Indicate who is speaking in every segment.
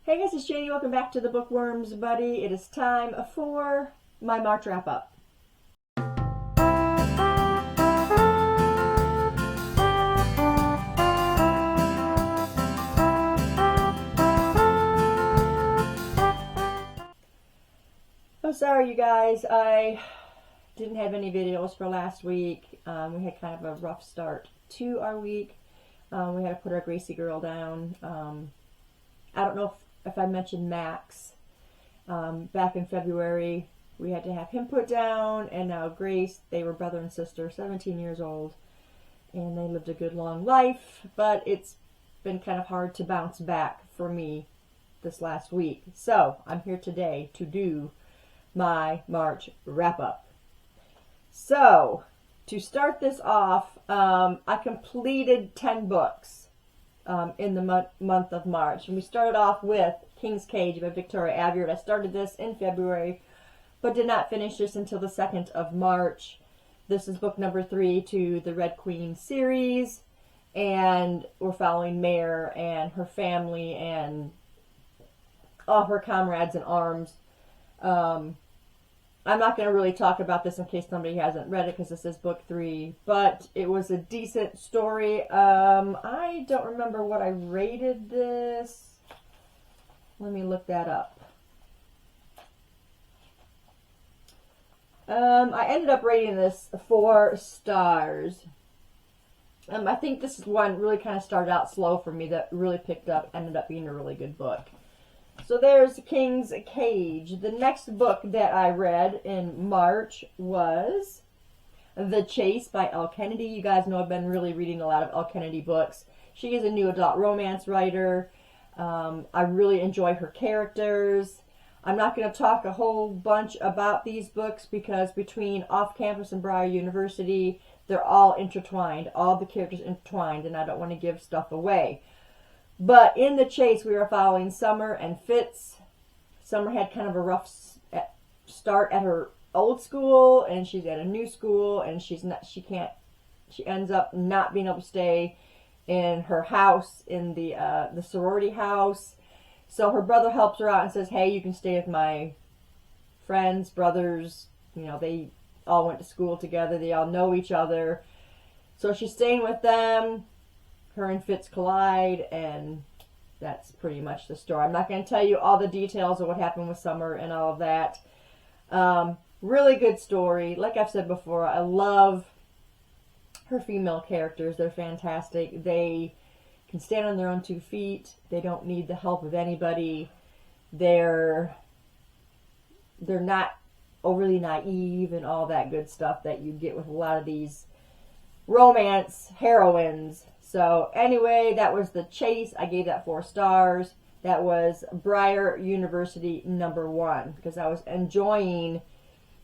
Speaker 1: Hey guys, it's Janie. Welcome back to the Bookworms Buddy. It is time for my March wrap-up. I'm sorry, you guys. I didn't have any videos for last week. We had kind of a rough start to our week. We had to put our Gracie girl down. I don't know if I mentioned Max. Back in February, we had to have him put down, and now Grace, they were brother and sister, 17 years old, and they lived a good long life, but it's been kind of hard to bounce back for me this last week. So I'm here today to do my March wrap-up. So to start this off, I completed 10 books in the month of March, and we started off with King's Cage by Victoria Aveyard. I started this in February, but did not finish this until the 2nd of March. This is book number 3 to the Red Queen series, and we're following Mare and her family and all her comrades in arms. I'm not going to really talk about this in case somebody hasn't read it because this is book 3, but it was a decent story. I don't remember what I rated this. Let me look that up. I ended up rating this 4 stars. I think this is one really kind of started out slow for me that really picked up, ended up being a really good book. So there's King's Cage. The next book that I read in March was The Chase by Elle Kennedy. You guys know I've been really reading a lot of Elle Kennedy books. She is a new adult romance writer. I really enjoy her characters. I'm not going to talk a whole bunch about these books because between Off Campus and Briar University, they're all intertwined. All the characters intertwined, and I don't want to give stuff away. But in The Chase, we are following Summer and Fitz. Summer had kind of a rough start at her old school, and she's at a new school, and she ends up not being able to stay in her house, in the sorority house. So her brother helps her out and says, hey, you can stay with my friends, brothers. You know, they all went to school together. They all know each other. So she's staying with them. Her and Fitz collide, and that's pretty much the story. I'm not going to tell you all the details of what happened with Summer and all of that. Really good story. Like I've said before, I love her female characters. They're fantastic. They can stand on their own 2 feet. They don't need the help of anybody. They're not overly naive and all that good stuff that you get with a lot of these romance heroines. So anyway, that was The Chase. I gave that 4 stars. That was Briar University number 1. Because I was enjoying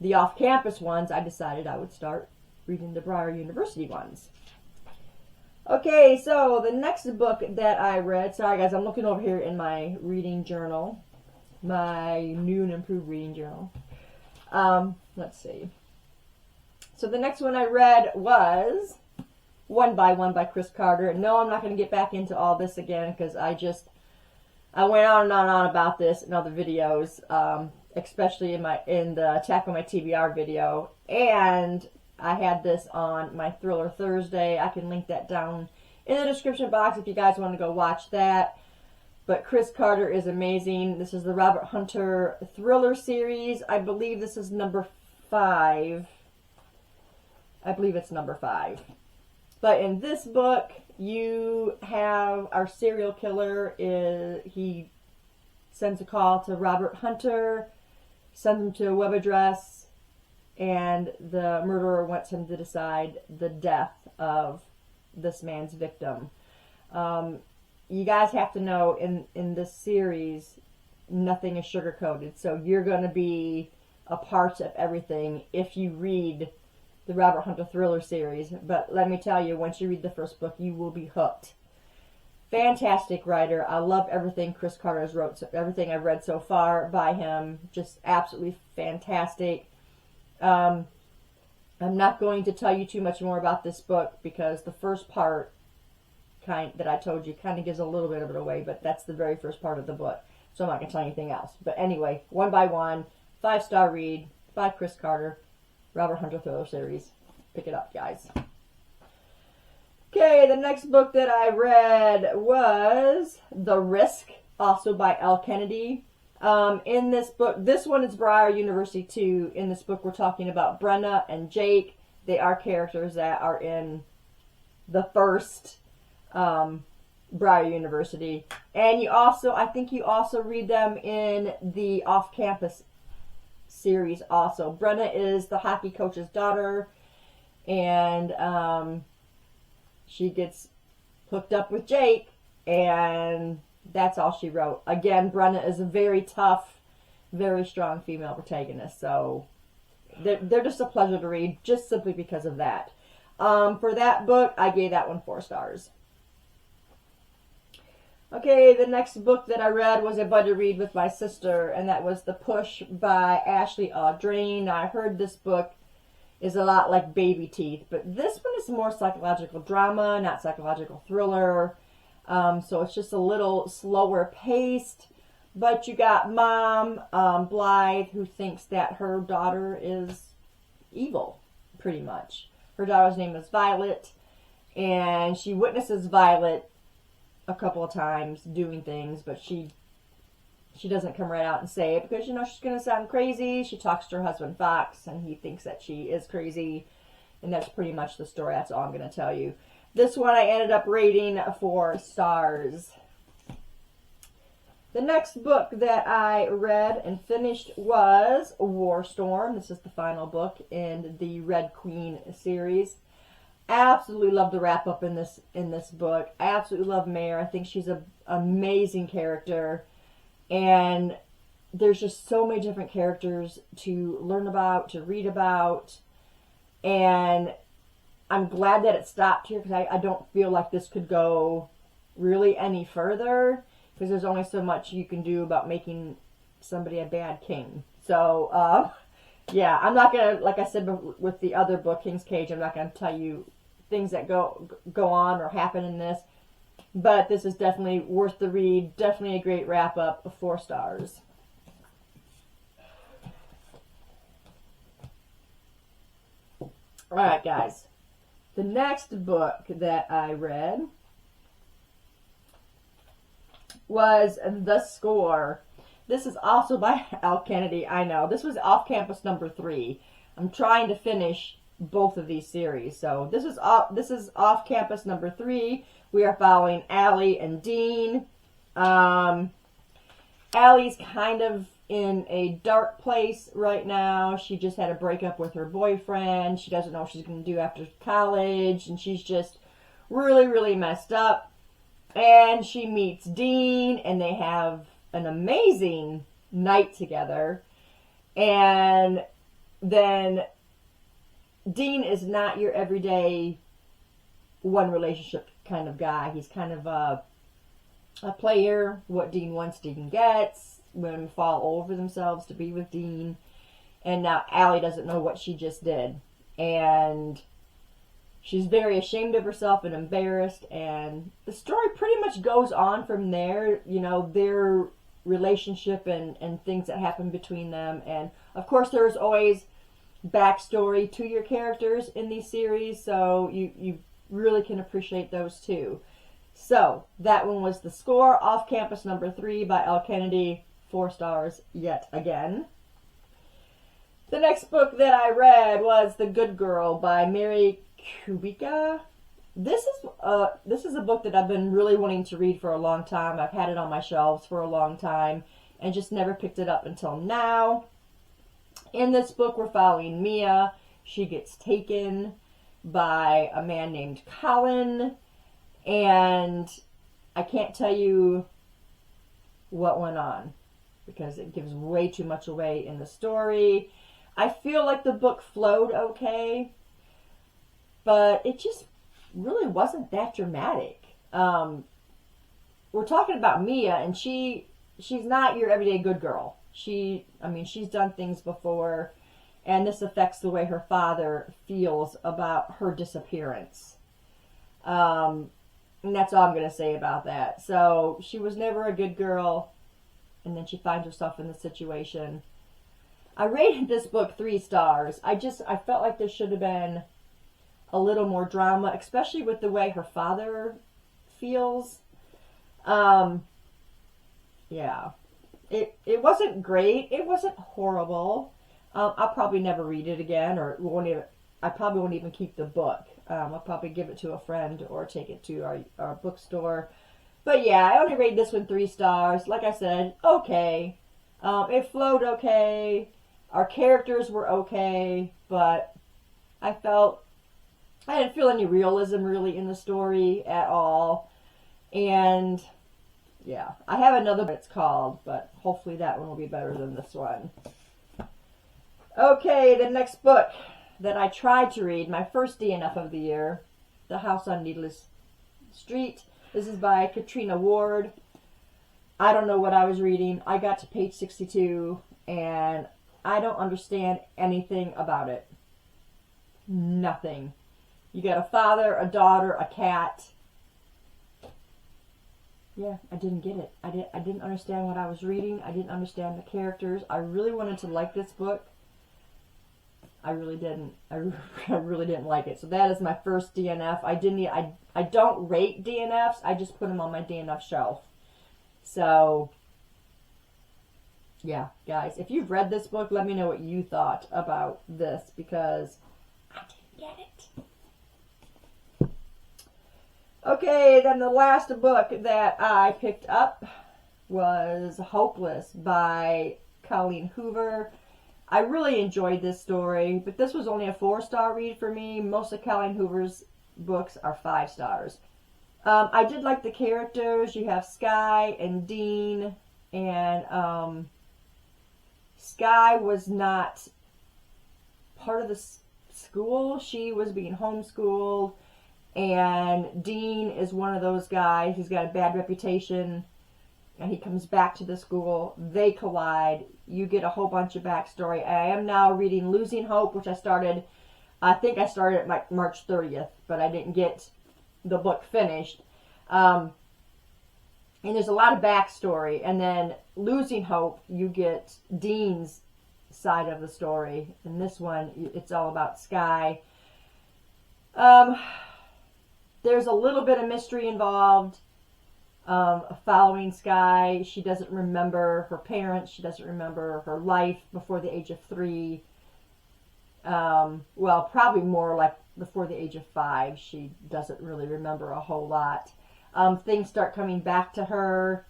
Speaker 1: the off-campus ones, I decided I would start reading the Briar University ones. Okay, so the next book that I read, sorry guys, I'm looking over here in my reading journal, my new and improved reading journal. Let's see. So the next one I read was One by One by Chris Carter. No, I'm not going to get back into all this again because I went on and on about this in other videos, especially in the Attack on My TBR video, and I had this on my Thriller Thursday. I can link that down in the description box if you guys want to go watch that. But Chris Carter is amazing. This is the Robert Hunter Thriller series. I believe this is number 5. I believe it's number 5. But in this book, you have our serial killer. He sends a call to Robert Hunter, sends him to a web address, and the murderer wants him to decide the death of this man's victim. You guys have to know in this series, nothing is sugar-coated. So you're going to be a part of everything if you read the Robert Hunter Thriller series. But let me tell you, once you read the first book, you will be hooked. Fantastic writer. I love everything Chris Carter has wrote. So everything I've read so far by him, just absolutely fantastic. I'm not going to tell you too much more about this book because the first part that I told you kind of gives a little bit of it away, but that's the very first part of the book. so I'm not going to tell you anything else. But anyway, One by One, 5-star read by Chris Carter, Robert Hunter Thriller series. Pick it up, guys. Okay, the next book that I read was The Risk, also by L. Kennedy. In this book, this one is Briar University too. In this book, we're talking about Brenna and Jake. They are characters that are in the first Briar University. And you also, I think you also read them in the Off-Campus series also. Brenna is the hockey coach's daughter, and she gets hooked up with Jake, and that's all she wrote. Again, Brenna is a very tough, very strong female protagonist, so they're just a pleasure to read, just simply because of that. For that book, I gave that one 4 stars. Okay, the next book that I read was a buddy read with my sister, and that was The Push by Ashley Audrain. I heard this book is a lot like Baby Teeth, but this one is more psychological drama, not psychological thriller. So it's just a little slower paced. But you got Mom, Blythe, who thinks that her daughter is evil, pretty much. Her daughter's name is Violet, and she witnesses Violet a couple of times doing things, but she doesn't come right out and say it because, she's going to sound crazy. She talks to her husband, Fox, and he thinks that she is crazy. And that's pretty much the story. That's all I'm going to tell you. This one I ended up rating 4 stars. The next book that I read and finished was War Storm. This is the final book in the Red Queen series. Absolutely love the wrap up in this book. I absolutely love Mare. I think she's an amazing character. And there's just so many different characters to learn about, to read about. And I'm glad that it stopped here because I don't feel like this could go really any further, because there's only so much you can do about making somebody a bad king. So, yeah, I'm not going to, like I said with the other book, King's Cage, I'm not going to tell you things that go on or happen in this. But this is definitely worth the read. Definitely a great wrap-up of 4 stars. Alright, guys. The next book that I read was The Score. This is also by Al Kennedy. I know. This was Off-Campus number 3. I'm trying to finish both of these series. So this is Off-Campus number 3. We are following Allie and Dean. Allie's kind of in a dark place right now. She just had a breakup with her boyfriend. She doesn't know what she's going to do after college. And she's just really, really messed up. And she meets Dean, and they have an amazing night together. And then Dean is not your everyday one relationship kind of guy. He's kind of a player. What Dean wants, Dean gets. Women fall over themselves to be with Dean. And now Allie doesn't know what she just did. And she's very ashamed of herself and embarrassed. And the story pretty much goes on from there. Their relationship and things that happen between them. And, of course, there's always backstory to your characters in these series. So you really can appreciate those too. So that one was The Score, Off-Campus number 3 by L. Kennedy. 4 stars yet again. The next book that I read was The Good Girl by Mary Kubica. This is a book that I've been really wanting to read for a long time. I've had it on my shelves for a long time and just never picked it up until now. In this book, we're following Mia. She gets taken by a man named Colin, and I can't tell you what went on because it gives way too much away in the story. I feel like the book flowed okay, but it just really wasn't that dramatic. We're talking about Mia, and she's not your everyday good girl. She's done things before, and this affects the way her father feels about her disappearance. And that's all I'm going to say about that. So she was never a good girl. and then she finds herself in the situation. I rated this book 3 stars. I felt like there should have been a little more drama, especially with the way her father feels. Yeah. It wasn't great. It wasn't horrible. I'll probably never read it again, or I probably won't even keep the book. I'll probably give it to a friend or take it to our bookstore. But yeah, I only rated this one 3 stars. Like I said, okay. It flowed okay. Our characters were okay, but I didn't feel any realism really in the story at all. And yeah, I have another book it's called, but hopefully that one will be better than this one. Okay, the next book that I tried to read, my first DNF of the year, The House on Needless Street. This is by Katrina Ward. I don't know what I was reading. I got to page 62 and I don't understand anything about it. Nothing. You got a father, a daughter, a cat. Yeah, I didn't get it. I didn't understand what I was reading. I didn't understand the characters. I really wanted to like this book. I really didn't. I really didn't like it. So that is my first DNF. I don't rate DNFs. I just put them on my DNF shelf. So yeah, guys, if you've read this book, let me know what you thought about this, because I didn't get it. Okay, then the last book that I picked up was Hopeless by Colleen Hoover. I really enjoyed this story, but this was only a 4-star read for me. Most of Colleen Hoover's books are 5 stars. I did like the characters. You have Sky and Dean, and Sky was not part of the school. She was being homeschooled, and Dean is one of those guys. He's got a bad reputation, and he comes back to the school. They collide. You get a whole bunch of backstory. I am now reading Losing Hope, which I think I started at like March 30th, but I didn't get the book finished. And there's a lot of backstory. And then Losing Hope, you get Dean's side of the story. And this one, it's all about Sky. There's a little bit of mystery involved. Following Sky. She doesn't remember her parents. She doesn't remember her life before the age of 3. Well, probably more like before the age of 5. She doesn't really remember a whole lot. Things start coming back to her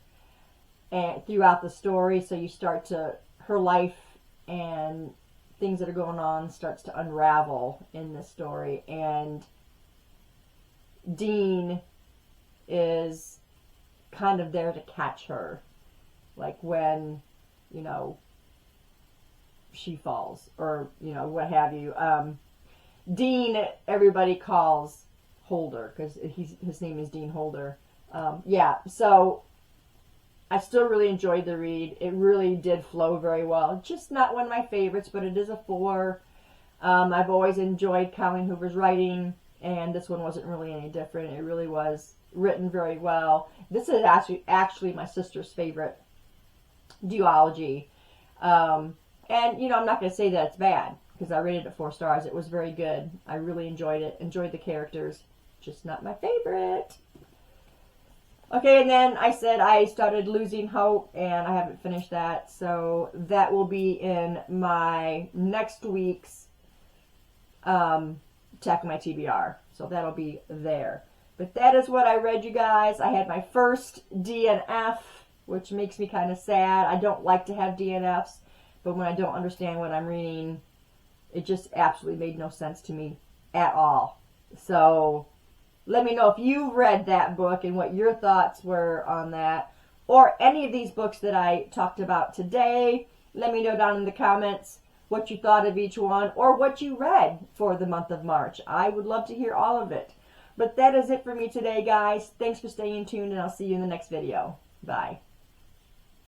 Speaker 1: and throughout the story, so her life and things that are going on starts to unravel in this story. And Dean is kind of there to catch her, like when, she falls, or, what have you. Dean, everybody calls Holder, because his name is Dean Holder. Yeah, so I still really enjoyed the read. It really did flow very well. Just not one of my favorites, but it is a 4. I've always enjoyed Colleen Hoover's writing, and this one wasn't really any different. It really was written very well. This is actually my sister's favorite duology. And, I'm not going to say that it's bad, because I rated it 4 stars. It was very good. I really enjoyed it. Enjoyed the characters. Just not my favorite. Okay, and then I said I started Losing Hope, and I haven't finished that. So that will be in my next week's Check My TBR. So that'll be there. But that is what I read, you guys. I had my first DNF, which makes me kind of sad. I don't like to have DNFs, but when I don't understand what I'm reading, it just absolutely made no sense to me at all. So let me know if you read that book and what your thoughts were on that, or any of these books that I talked about today. Let me know down in the comments what you thought of each one, or what you read for the month of March. I would love to hear all of it. But that is it for me today, guys. Thanks for staying tuned, and I'll see you in the next video. Bye.